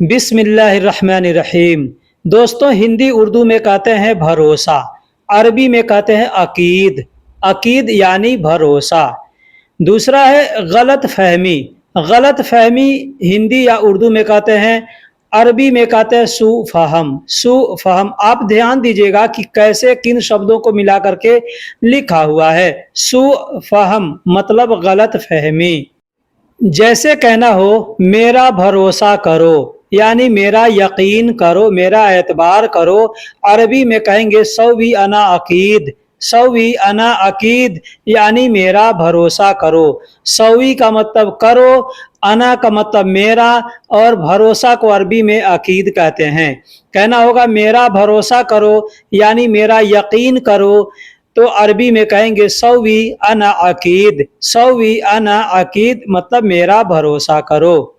बिस्मिल्लाहिर्रहमानिर्रहीम। दोस्तों, हिंदी उर्दू में कहते हैं भरोसा, अरबी में कहते हैं अकीद। अकीद यानी भरोसा। दूसरा है गलत फहमी। गलत फहमी हिंदी या उर्दू में कहते हैं, अरबी में कहते हैं सुफहम। सुफहम आप ध्यान दीजिएगा कि कैसे किन शब्दों को मिला करके लिखा हुआ है। सुफहम मतलब गलत फहमी। जैसे कहना हो मेरा भरोसा करो, यानी मेरा यकीन करो, मेरा एतबार करो। अरबी में कहेंगे सौवी अना अकीद। सौवी अना अकीद यानी मेरा भरोसा करो। सौवी का मतलब करो, अना का मतलब मेरा, और भरोसा को अरबी में अकीद कहते हैं। कहना होगा मेरा भरोसा करो यानी मेरा यकीन करो, तो अरबी में कहेंगे सौवी अना अकीद। सौवी अना अकीद मतलब मेरा भरोसा करो।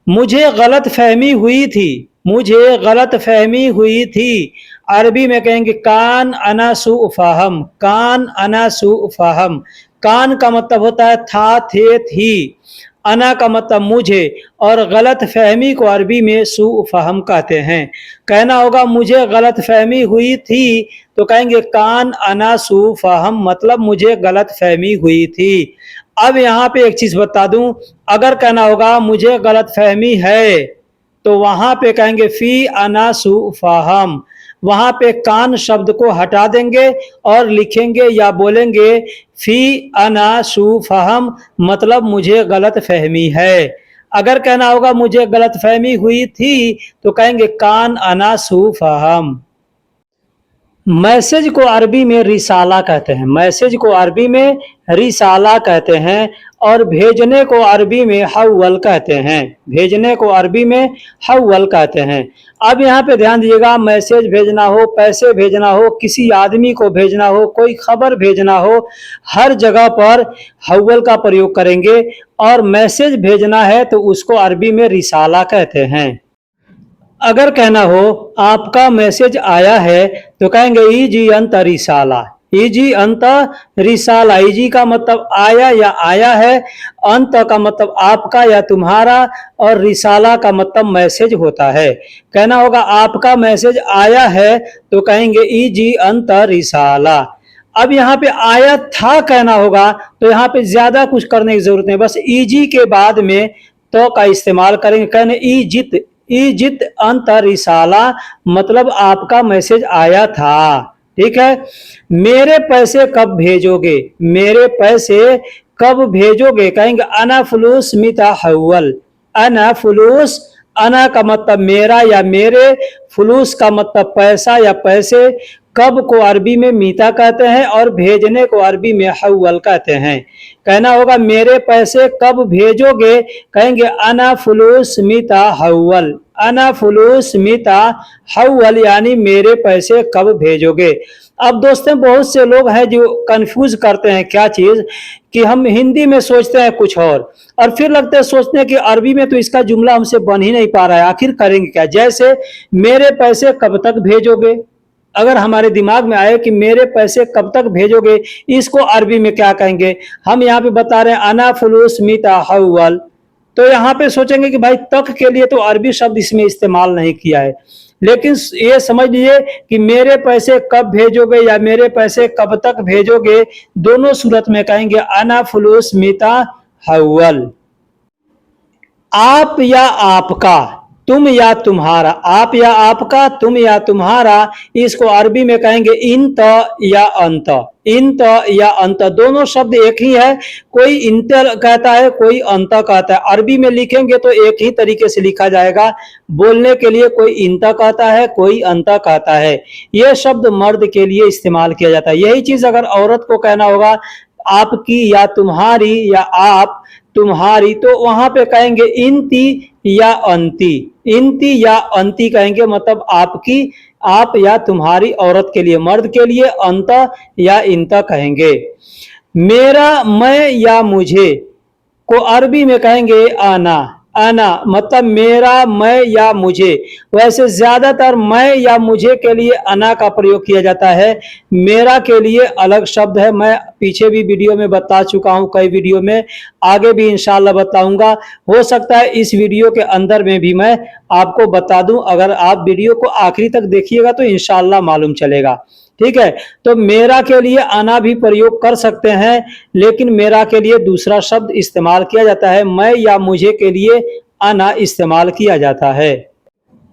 मुझे गलत फहमी हुई थी। मुझे गलत फहमी हुई थी, अरबी में कहेंगे कान अना सुफहम। कान अना सुफहम। कान का मतलब होता है था, थे, थी। अना का मतलब मुझे, और गलत फहमी को अरबी में सुफहम कहते हैं। कहना होगा मुझे गलत फहमी हुई थी, तो कहेंगे कान अना सुफहम मतलब मुझे गलत फहमी हुई थी। अब यहाँ पे एक चीज बता दूं, अगर कहना होगा मुझे गलत फहमी है, तो वहां पे कहेंगे फी अना सुफहम। वहां पे कान शब्द को हटा देंगे और लिखेंगे या बोलेंगे फी अना सुफहम मतलब मुझे गलत फहमी है। अगर कहना होगा मुझे गलत फहमी हुई थी, तो कहेंगे कान अना सुफहम। मैसेज को अरबी में रिसाला कहते हैं। मैसेज को अरबी में रिसाला कहते हैं, और भेजने को अरबी में हव्वल कहते हैं। भेजने को अरबी में हव्वल कहते हैं। अब यहाँ पे ध्यान दीजिएगा, मैसेज भेजना हो, पैसे भेजना हो, किसी आदमी को भेजना हो, कोई खबर भेजना हो, हर जगह पर हव्वल का प्रयोग करेंगे। और मैसेज भेजना है तो उसको अरबी में रिसाला कहते हैं। अगर कहना हो आपका मैसेज आया है, तो कहेंगे ईजी अंत रिसाला। ईजी अंत रिसाला। ईजी का मतलब आया या आया है, अंत का मतलब आपका या तुम्हारा, और रिसाला का मतलब मैसेज होता है। कहना होगा आपका मैसेज आया है, तो कहेंगे ईजी अंत रिसाला। अब यहाँ पे आया था कहना होगा, तो यहाँ पे ज्यादा कुछ करने की जरूरत नहीं, बस ईजी के बाद में तो का इस्तेमाल करेंगे। कहने ईजित। ईजित अंत रिसाला मतलब आपका मैसेज आया था। ठीक है। मेरे पैसे कब भेजोगे? मेरे पैसे कब भेजोगे? कहेंगे अना फुलूस मिता हव्वल। अना फुलूस। अना का मतलब मेरा या मेरे, फुलूस का मतलब पैसा या पैसे। कब को अरबी में मीता कहते हैं, और भेजने को अरबी में हव्वल कहते हैं। कहना होगा मेरे पैसे कब भेजोगे? कहेंगे अना फुलूस मीता हव्वल। अना फुलूस मीता हव्वल यानी मेरे पैसे कब भेजोगे। अब दोस्तों, बहुत से लोग हैं जो कंफ्यूज करते हैं क्या चीज, कि हम हिंदी में सोचते हैं कुछ और फिर लगता है सोचते हैं कि अरबी में तो इसका जुमला हमसे बन ही नहीं पा रहा है, आखिर करेंगे क्या। जैसे मेरे पैसे कब तक भेजोगे, अगर हमारे दिमाग में आए कि मेरे पैसे कब तक भेजोगे, इसको अरबी में क्या कहेंगे। हम यहाँ पे बता रहे हैं अना फुलूस मीता हव्वल, तो यहाँ पे सोचेंगे कि भाई तक के लिए तो अरबी शब्द इसमें इस्तेमाल नहीं किया है। लेकिन ये समझ लीजिए कि मेरे पैसे कब भेजोगे या मेरे पैसे कब तक भेजोगे, दोनों सूरत में कहेंगे अना फुलूस मीता हव्वल। आप या आपका, तुम या तुम्हारा। आप या आपका, तुम या तुम्हारा, इसको अरबी में कहेंगे इंत या अंत। इंत या अंत दोनों शब्द एक ही है। कोई इंत कहता है, कोई अंत कहता है। अरबी में लिखेंगे तो एक ही तरीके से लिखा जाएगा। बोलने के लिए कोई इंत कहता है, कोई अंत कहता है। यह शब्द मर्द के लिए इस्तेमाल किया जाता है। यही चीज अगर औरत को कहना होगा आपकी या तुम्हारी या आप तुम्हारी, तो वहां पे कहेंगे इंती या अंती। इंती या अंती कहेंगे मतलब आपकी, आप या तुम्हारी। औरत के लिए, मर्द के लिए अंत या इंत कहेंगे। मेरा, मैं या मुझे को अरबी में कहेंगे आना। आना मतलब मेरा, मैं या मुझे। वैसे ज्यादातर मैं या मुझे के लिए अना का प्रयोग किया जाता है। मेरा के लिए अलग शब्द है। मैं पीछे भी वीडियो में बता चुका हूं, कई वीडियो में, आगे भी इंशाल्लाह बताऊंगा। हो सकता है इस वीडियो के अंदर में भी मैं आपको बता दूं, अगर आप वीडियो को आखिरी तक देखिएगा तो इंशाल्लाह मालूम चलेगा। ठीक है, तो मेरा के लिए अना भी प्रयोग कर सकते हैं, लेकिन मेरा के लिए दूसरा शब्द इस्तेमाल किया जाता है। मैं या मुझे के लिए अना इस्तेमाल किया जाता है।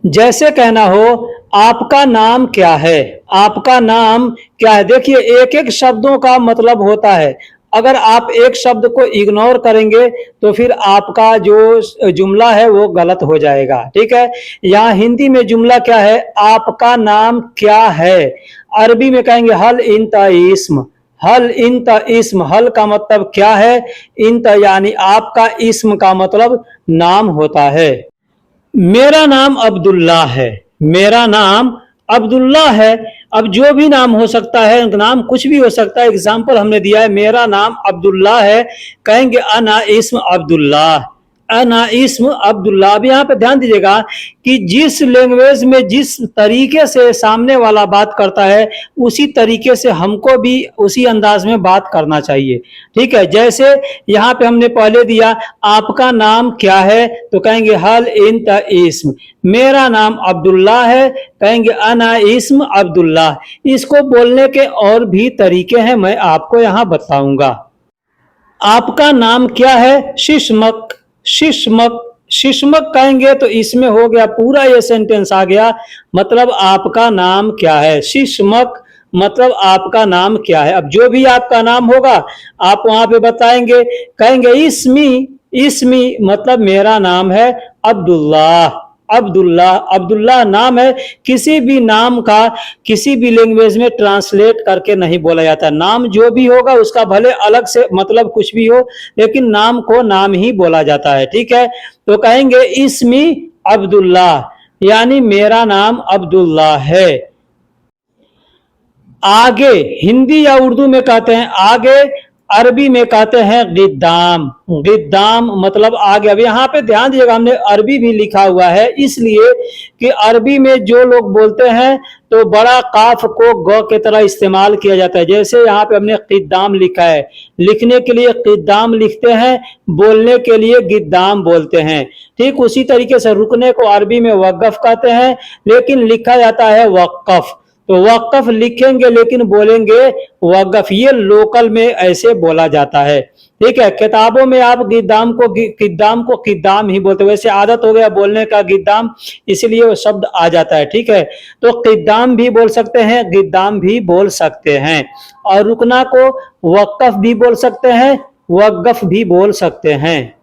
जैसे कहना हो आपका नाम क्या है, आपका नाम क्या है। देखिए एक एक शब्दों का मतलब होता है, अगर आप एक शब्द को इग्नोर करेंगे तो फिर आपका जो जुमला है वो गलत हो जाएगा। ठीक है, यहाँ हिंदी में जुमला क्या है, आपका नाम क्या है। अरबी में कहेंगे हल इंत इस्म, हल इंत इस्म, हल का मतलब क्या है, इंत यानी आपका, इस्म का मतलब नाम होता है। मेरा नाम अब्दुल्ला है, मेरा नाम अब्दुल्ला है। अब जो भी नाम हो सकता है, नाम कुछ भी हो सकता है। एग्जाम्पल हमने दिया है, मेरा नाम अब्दुल्ला है, कहेंगे अना इस्म अब्दुल्ला, अना इस्म अब्दुल्ला। अब यहाँ पे ध्यान दीजिएगा कि जिस लैंग्वेज में जिस तरीके से सामने वाला बात करता है, उसी तरीके से हमको भी उसी अंदाज में बात करना चाहिए। ठीक है, जैसे यहाँ पे हमने पहले दिया आपका नाम क्या है, तो कहेंगे हल इंत इस्म। मेरा नाम अब्दुल्ला है, कहेंगे अना इस्म अब्दुल्ला। इसको बोलने के और भी तरीके हैं, मैं आपको यहाँ बताऊंगा। आपका नाम क्या है, शिशमक, शिशमक, शिशमक कहेंगे तो इसमें हो गया पूरा ये सेंटेंस आ गया, मतलब आपका नाम क्या है। शिशमक मतलब आपका नाम क्या है। अब जो भी आपका नाम होगा आप वहां पे बताएंगे, कहेंगे इस्मी, इस्मी मतलब मेरा नाम है अब्दुल्ला, अब्दुल्ला, अब्दुल्ला नाम है। किसी भी नाम का किसी भी लैंग्वेज में ट्रांसलेट करके नहीं बोला जाता। नाम जो भी होगा उसका भले अलग से मतलब कुछ भी हो, लेकिन नाम को नाम ही बोला जाता है। ठीक है, तो कहेंगे इस्मी अब्दुल्ला, यानी मेरा नाम अब्दुल्ला है। आगे हिंदी या उर्दू में कहते हैं आगे, अरबी में कहते हैं गिद्दाम, गिद्दाम मतलब आगे। अब यहाँ पे ध्यान दीजिएगा, हमने अरबी भी लिखा हुआ है, इसलिए कि अरबी में जो लोग बोलते हैं तो बड़ा काफ को ग के तरह इस्तेमाल किया जाता है। जैसे यहाँ पे हमने गिद्दाम लिखा है, लिखने के लिए गिद्दाम लिखते हैं, बोलने के लिए गिद्दाम बोलते हैं। ठीक उसी तरीके से रुकने को अरबी में वक़्फ़ कहते हैं, लेकिन लिखा जाता है वक़्फ़। तो वक़्फ़ लिखेंगे लेकिन बोलेंगे वक़्फ़, ये लोकल में ऐसे बोला जाता है। ठीक है, किताबों में आप गिद्दाम को गिद्दाम ही बोलते, वैसे आदत हो गया बोलने का गिद्दाम, इसलिए वो शब्द आ जाता है। ठीक है, तो गिद्दाम भी बोल सकते हैं, गिद्दाम भी बोल सकते हैं, और रुकना को वक़्फ़ भी बोल सकते हैं, वक़्फ़ भी बोल सकते हैं।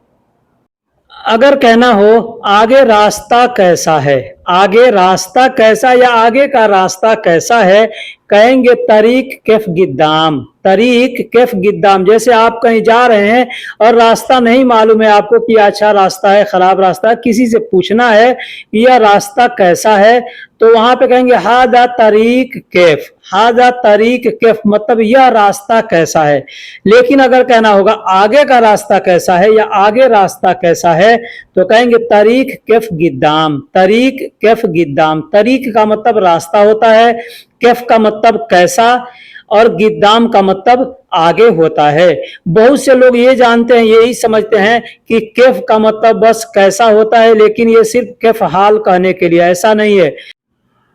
अगर कहना हो आगे रास्ता कैसा है, आगे रास्ता कैसा या आगे का रास्ता कैसा है, कहेंगे तरीक कैफ गिद्दाम, तरीक कैफ गिद्दाम। जैसे आप कहीं जा रहे हैं और रास्ता नहीं मालूम है आपको कि अच्छा रास्ता है खराब रास्ता है, किसी से पूछना है यह रास्ता कैसा है, तो वहां पे कहेंगे हादा तरीक कैफ, हादा तरीक कैफ मतलब यह रास्ता कैसा है। लेकिन अगर कहना होगा आगे का रास्ता कैसा है या आगे रास्ता कैसा है, तो कहेंगे तरीक कैफ गिद्दाम, तरीक कैफ गिद्दाम। तरीक का मतलब रास्ता होता है, कैफ का मतलब कैसा, और गिद्दाम का मतलब आगे होता है। बहुत से लोग ये जानते हैं, यही समझते हैं कि कैफ का मतलब बस कैसा होता है, लेकिन ये सिर्फ कैफ हाल कहने के लिए, ऐसा नहीं है।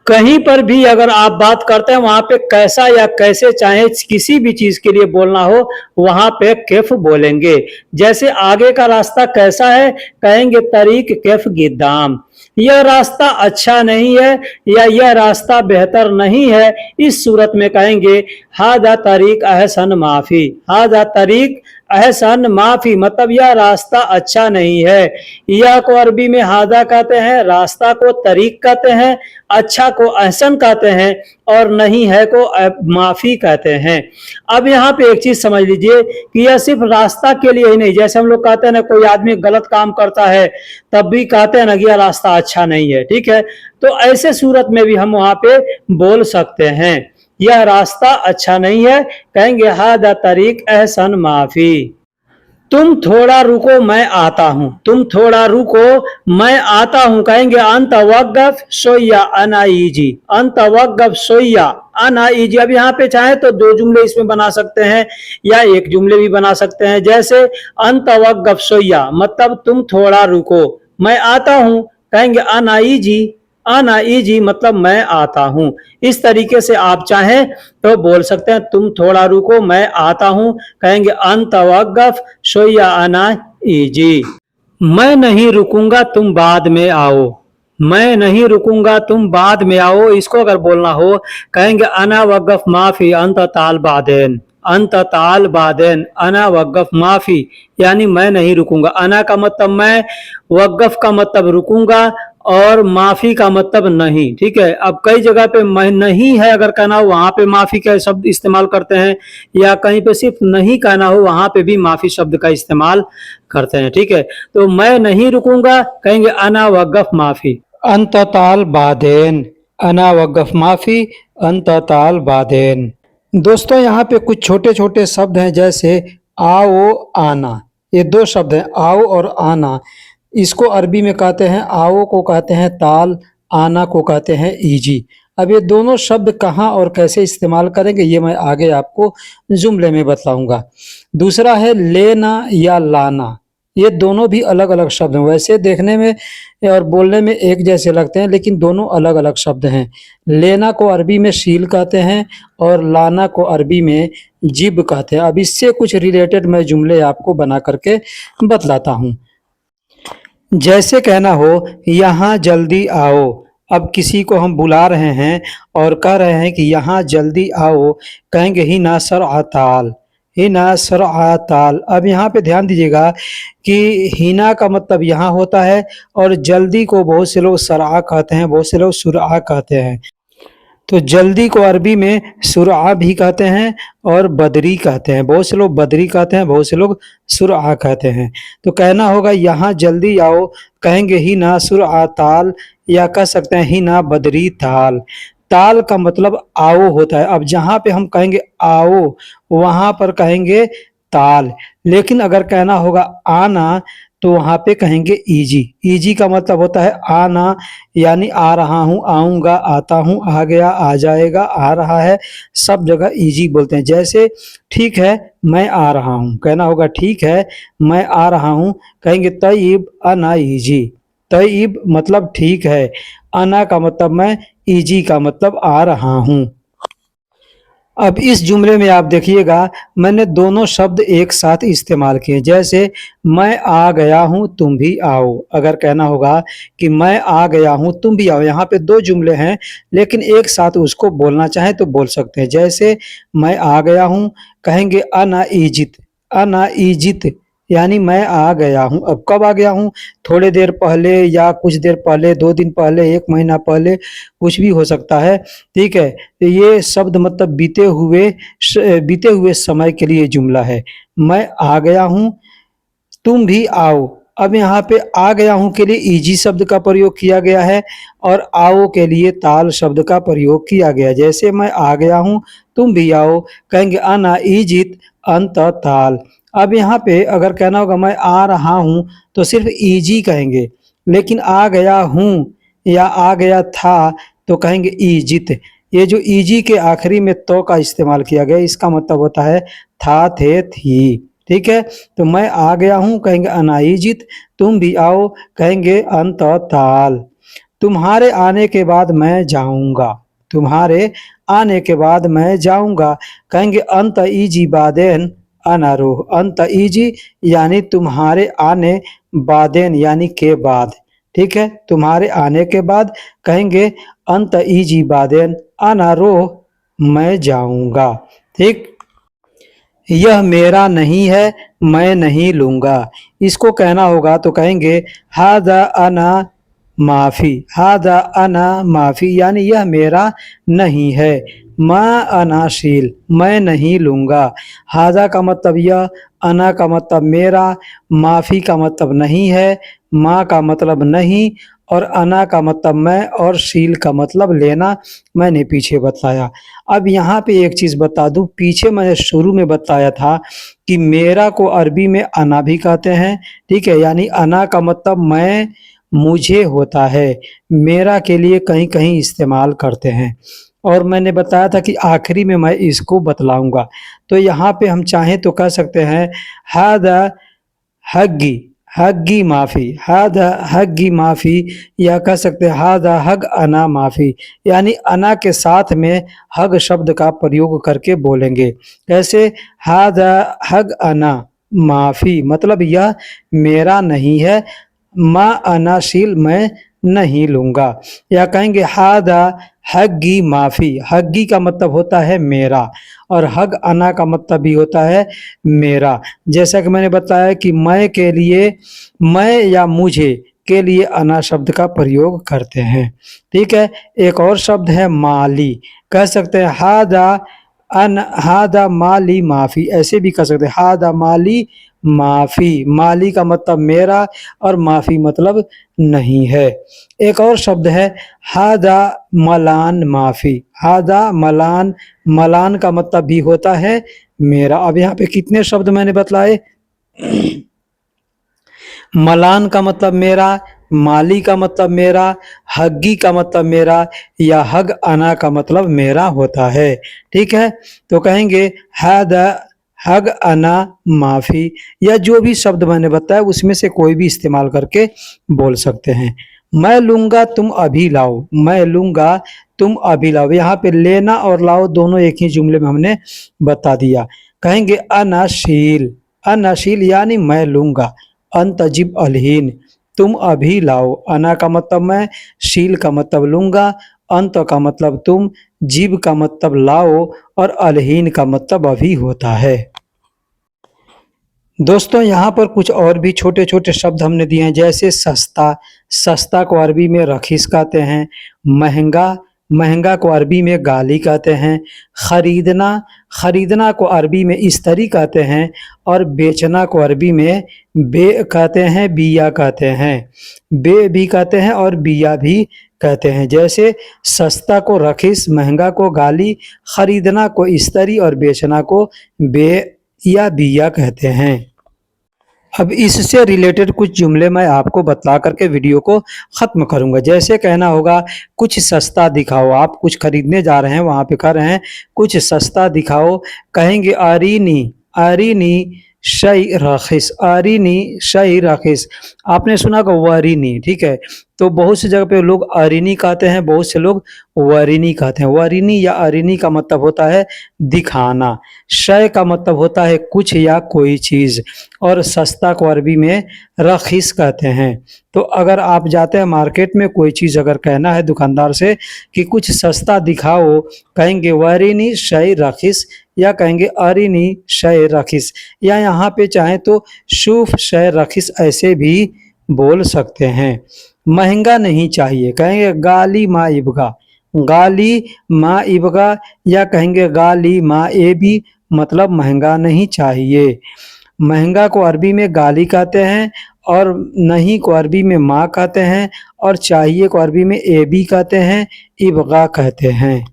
कहीं पर भी अगर आप बात करते हैं वहां पे कैसा या कैसे, चाहे किसी भी चीज के लिए बोलना हो वहां पे कैफ बोलेंगे। जैसे आगे का रास्ता कैसा है, कहेंगे तरीक कैफ गिद्दाम, यह रास्ता अच्छा नहीं है या यह रास्ता बेहतर नहीं है, इस सूरत में कहेंगे हादा तरीक अहसन माफी, हादा तरीक अहसन माफी मतलब यह रास्ता अच्छा नहीं है। यह को अरबी में हादा कहते हैं, रास्ता को तरीक कहते हैं, अच्छा को अहसन कहते हैं, और नहीं है को माफी कहते हैं। अब यहाँ पे एक चीज समझ लीजिए कि यह सिर्फ रास्ता के लिए ही नहीं, जैसे हम लोग कहते हैं ना कोई आदमी गलत काम करता है तब भी कहते हैं ना कि यह रास्ता अच्छा नहीं है। ठीक है, तो ऐसे सूरत में भी हम वहां पे बोल सकते हैं यह रास्ता अच्छा नहीं है, कहेंगे हादा तरीक अहसन माफी। तुम थोड़ा रुको मैं आता हूँ, तुम थोड़ा रुको मैं आता हूँ, कहेंगे अंत वक़्फ़ शोया अना इजी, अंत वक़्फ़ शोया अना इजी। अब यहाँ पे चाहे तो दो जुमले इसमें बना सकते हैं या एक जुमले भी बना सकते हैं। जैसे अंत वक़्फ़ शोया मतलब तुम थोड़ा रुको, मैं आता हूँ, कहेंगे अना इजी, आना इजी मतलब मैं आता हूँ। इस तरीके से आप चाहें तो बोल सकते हैं तुम थोड़ा रुको मैं आता हूँ, कहेंगे अंत वक़्फ़ शोया आना इजी। मैं नहीं रुकूंगा तुम बाद में आओ, मैं नहीं रुकूंगा तुम बाद में आओ, इसको अगर बोलना हो कहेंगे अना वक़्फ़ माफ़ी अंत ताल बादेन, अंत ताल बादेन, अना वक़्फ़ माफ़ी यानी मैं नहीं रुकूंगा। अना का मतलब मैं, वक़्फ़ का मतलब रुकूंगा और माफ़ी का मतलब नहीं। ठीक है, अब कई जगह पे मैं नहीं है अगर कहना हो वहाँ पे माफ़ी का शब्द इस्तेमाल करते हैं, या कहीं पे सिर्फ नहीं कहना हो वहाँ पे भी माफ़ी शब्द का इस्तेमाल करते हैं। ठीक है, तो मैं नहीं रुकूंगा कहेंगे अना वक़्फ़ माफ़ी अंत ताल बादेन, अना वक़्फ़ माफ़ी अंत ताल बादेन। दोस्तों यहाँ पे कुछ छोटे छोटे शब्द हैं जैसे आओ आना, ये दो शब्द हैं आओ और आना। इसको अरबी में कहते हैं, आओ को कहते हैं ताल, आना को कहते हैं ईजी। अब ये दोनों शब्द कहाँ और कैसे इस्तेमाल करेंगे ये मैं आगे आपको जुमले में बताऊंगा। दूसरा है लेना या लाना, ये दोनों भी अलग अलग शब्द हैं। वैसे देखने में और बोलने में एक जैसे लगते हैं लेकिन दोनों अलग अलग शब्द हैं। लेना को अरबी में शील कहते हैं और लाना को अरबी में जिब कहते हैं। अब इससे कुछ रिलेटेड मैं जुमले आपको बना करके बतलाता हूँ। जैसे कहना हो यहाँ जल्दी आओ, अब किसी को हम बुला रहे हैं और कह रहे हैं कि यहाँ जल्दी आओ, कहेंगे ही ना सर आताल, ही ना सर आताल। अब यहाँ पे ध्यान दीजिएगा कि हिना का मतलब यहाँ होता है और जल्दी को बहुत से लोग सरआ कहते हैं, बहुत से लोग सुरआ कहते हैं। तो जल्दी को अरबी में सुरआ भी कहते हैं और बदरी कहते हैं। बहुत से लोग बदरी कहते हैं, बहुत से लोग सुरआ कहते हैं। तो कहना होगा यहाँ जल्दी आओ, कहेंगे ही ना सुरआ ताल, या कह सकते हैं ही ना बदरी ताल। ताल का मतलब आओ होता है। अब जहाँ पे हम कहेंगे आओ वहाँ पर कहेंगे ताल, लेकिन अगर कहना होगा आना तो वहाँ पे कहेंगे ईजी। ईजी का मतलब होता है आना, यानी आ रहा हूँ, आऊँगा, आता हूँ, आ गया, आ जाएगा, आ रहा है, सब जगह ईजी बोलते हैं। जैसे ठीक है मैं आ रहा हूँ, कहना होगा ठीक है मैं आ रहा हूँ, कहेंगे तय्यब अना ईजी। तय्यब मतलब ठीक है, अना का मतलब मैं, ईजी का मतलब आ रहा हूँ। अब इस जुमले में आप देखिएगा मैंने दोनों शब्द एक साथ इस्तेमाल किए। जैसे मैं आ गया हूँ तुम भी आओ, अगर कहना होगा कि मैं आ गया हूँ तुम भी आओ, यहाँ पे दो जुमले हैं लेकिन एक साथ उसको बोलना चाहे तो बोल सकते हैं। जैसे मैं आ गया हूँ, कहेंगे अना इजित, अना इजित यानी मैं आ गया हूँ। अब कब आ गया हूँ, थोड़े देर पहले या कुछ देर पहले, 2 दिन पहले, 1 महीना पहले, कुछ भी हो सकता है। ठीक है, तो ये शब्द मतलब बीते हुए समय के लिए जुमला है। मैं आ गया हूँ तुम भी आओ। अब यहाँ पे आ गया हूँ के लिए ईजी शब्द का प्रयोग किया गया है और आओ के लिए ताल शब्द का प्रयोग किया गया है। जैसे मैं आ गया हूँ तुम भी आओ, कहेंगे अना इजित अंत ताल। अब यहाँ पे अगर कहना होगा मैं आ रहा हूँ तो सिर्फ ईजी कहेंगे, लेकिन आ गया हूँ या आ गया था तो कहेंगे ईजित। ये जो ईजी के आखिरी में तो का इस्तेमाल किया गया इसका मतलब होता है था, थे, थी। ठीक है, तो मैं आ गया हूँ कहेंगे अनाइजित, तुम भी आओ कहेंगे अंत ताल। तुम्हारे आने के बाद मैं जाऊंगा, तुम्हारे आने के बाद मैं जाऊंगा, कहेंगे अंत इजी बादेन अनारोह। अंत इजी यानी तुम्हारे आने, बादेन यानी के बाद। ठीक है, तुम्हारे आने के बाद कहेंगे अंत इजी बादेन अनारोह, मैं जाऊंगा। ठीक, यह मेरा नहीं है मैं नहीं लूंगा, इसको कहना होगा तो कहेंगे हादा अना माफी, हादा अना माफी यानी यह मेरा नहीं है, माँ अनाशील मैं नहीं लूंगा। हादा का मतलब यह, अना का मतलब मेरा, माफी का मतलब नहीं है, माँ का मतलब नहीं और अना का मतलब मैं और शील का मतलब लेना, मैंने पीछे बताया। अब यहाँ पे एक चीज़ बता दूं, पीछे मैंने शुरू में बताया था कि मेरा को अरबी में अना भी कहते हैं, ठीक है, यानी अना का मतलब मैं, मुझे होता है, मेरा के लिए कहीं कहीं इस्तेमाल करते हैं। और मैंने बताया था कि आखिरी में मैं इसको बतलाऊंगा। तो यहाँ पे हम चाहें तो कह सकते हैं हादा हग्गी, हग्गी माफ़ी, हादा हग्गी माफ़ी, या कह सकते हैं हादा हग अना माफ़ी, यानी अना के साथ में हग शब्द का प्रयोग करके बोलेंगे। कैसे? हादा हग अना माफ़ी, मतलब यह मेरा नहीं है, मा अनाशील मैं नहीं लूँगा। या कहेंगे हादा हग्गी माफ़ी, हग्गी का मतलब होता है मेरा, और हग अना का मतलब भी होता है मेरा। जैसा कि मैंने बताया कि मैं के लिए, मैं या मुझे के लिए अना शब्द का प्रयोग करते हैं, ठीक है। एक और शब्द है माली, कह सकते हैं हादा हादा माली माफ़ी, ऐसे भी कह सकते हैं हादा माली माफ़ी, माली का मतलब मेरा और माफ़ी मतलब नहीं है। एक और शब्द है हादा मलान माफ़ी, हादा मलान, मलान का मतलब भी होता है मेरा। अब यहाँ पे कितने शब्द मैंने बतलाए? मलान का मतलब मेरा, माली का मतलब मेरा, हग्गी का मतलब मेरा, या हग अना का मतलब मेरा होता है, ठीक है। तो कहेंगे हद हग अना माफ़ी, या जो भी शब्द मैंने बताया उसमें से कोई भी इस्तेमाल करके बोल सकते हैं। मैं लूँगा तुम अभी लाओ, मैं लूँगा तुम अभी लाओ, यहाँ पे लेना और लाओ दोनों एक ही जुमले में हमने बता दिया। कहेंगे अनाशील, अनाशील यानी मैं लूँगा, अनतजिब अलहीन, तुम अभी लाओ, अना का मतलब मैं, शील का मतलब लूँगा, अंत का मतलब तुम, जीव का मतलब लाओ, और अलहीन का मतलब अभी होता है। दोस्तों यहाँ पर कुछ और भी छोटे छोटे शब्द हमने दिए हैं, जैसे सस्ता, सस्ता को अरबी में रखीस कहते हैं। महंगा, महंगा को अरबी में गाली कहते हैं। खरीदना, खरीदना को अरबी में इस्तरी कहते हैं। और बेचना को अरबी में बे कहते हैं, बिया कहते हैं, बे भी कहते हैं और बिया भी कहते हैं। जैसे सस्ता को रखीस, महंगा को गाली, खरीदना को इस्तरी और बेचना को बे या बिया कहते हैं। अब इससे रिलेटेड कुछ जुमले मैं आपको बतला करके वीडियो को ख़त्म करूंगा। जैसे कहना होगा कुछ सस्ता दिखाओ, आप कुछ खरीदने जा रहे हैं, वहाँ पे कह रहे हैं कुछ सस्ता दिखाओ, कहेंगे आरीनी, आरीनी शई रखिस, आरीनी शई रखिस। आपने सुना होगा वारीनी, ठीक है। तो बहुत सी जगह पे लोग आरीनी कहते हैं, बहुत से लोग वारीनी कहते हैं। वारीनी या आरीनी का मतलब होता है दिखाना, शय का मतलब होता है कुछ या कोई चीज़, और सस्ता को अरबी में रखीस कहते हैं। तो अगर आप जाते हैं मार्केट में, कोई चीज़ अगर कहना है दुकानदार से कि कुछ सस्ता दिखाओ, कहेंगे वारीनी शय रखीस, या कहेंगे अरीनी शय रखीस, या यहाँ पे चाहें तो शुफ शय रखीस ऐसे भी बोल सकते हैं। महंगा नहीं चाहिए, कहेंगे गाली मा इबगा, गाली मा इबगा, या कहेंगे गाली मा ए भी, मतलब महंगा नहीं चाहिए। महंगा को अरबी में गाली कहते हैं, और नहीं को अरबी में माँ कहते हैं, और चाहिए को अरबी में ए भी कहते हैं, इबगा कहते हैं।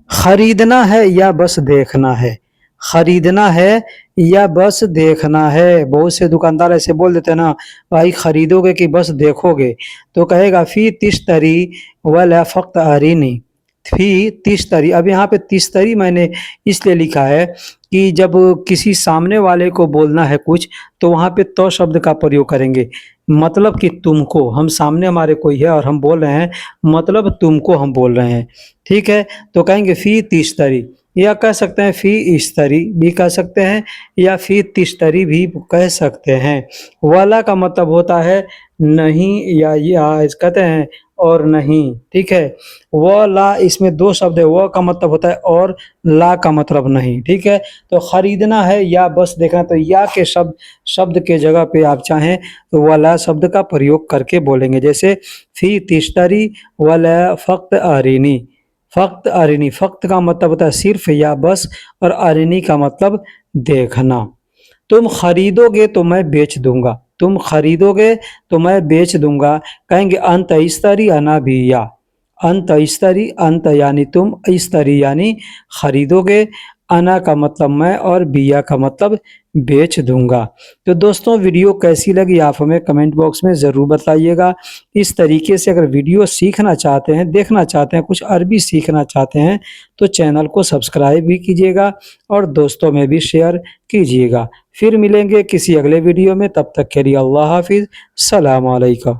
खरीदना है या बस देखना है, खरीदना है या बस देखना है। बहुत से दुकानदार ऐसे बोल देते हैं ना, भाई खरीदोगे कि बस देखोगे, तो कहेगा फी तिश्तरी वला फ़क्त अरीनी, फी तिश्तरी। अब यहाँ पे तिश्तरी मैंने इसलिए लिखा है कि जब किसी सामने वाले को बोलना है कुछ, तो वहाँ पे तो शब्द का प्रयोग करेंगे, मतलब कि तुमको, हम सामने हमारे कोई है और हम बोल रहे हैं, मतलब तुमको हम बोल रहे हैं, ठीक है। तो कहेंगे फ़ी तिश्तरी, या कह सकते हैं फ़ी इश्तरी भी कह सकते हैं, या फ़ी तिश्तरी भी कह सकते हैं। वाला का मतलब होता है नहीं, या कहते हैं और नहीं, ठीक है। व ला, इसमें दो शब्द है, व का मतलब होता है और, ला का मतलब नहीं, ठीक है। तो खरीदना है या बस देखना, तो या के शब्द के जगह पे आप चाहें तो वाला शब्द का प्रयोग करके बोलेंगे। जैसे फ़ी तिश्तरी वला फ़क्त अरीनी, फ़क्त अरीनी, फ़क्त का मतलब होता है सिर्फ या बस, और अरीनी का मतलब देखना। तुम खरीदोगे तो मैं बेच दूंगा, तुम खरीदोगे तो मैं बेच दूंगा। कहेंगे अंत इस्तरी अना बिया। अंत इस्तरी, अंत यानी तुम, इस्तरी यानी खरीदोगे, अना का मतलब मैं और बिया का मतलब बेच दूंगा। तो दोस्तों वीडियो कैसी लगी आप हमें कमेंट बॉक्स में ज़रूर बताइएगा। इस तरीके से अगर वीडियो सीखना चाहते हैं, देखना चाहते हैं, कुछ अरबी सीखना चाहते हैं तो चैनल को सब्सक्राइब भी कीजिएगा और दोस्तों में भी शेयर कीजिएगा। फिर मिलेंगे किसी अगले वीडियो में, तब तक के लिए अल्लाह हाफिज़, सलाम अलैकुम।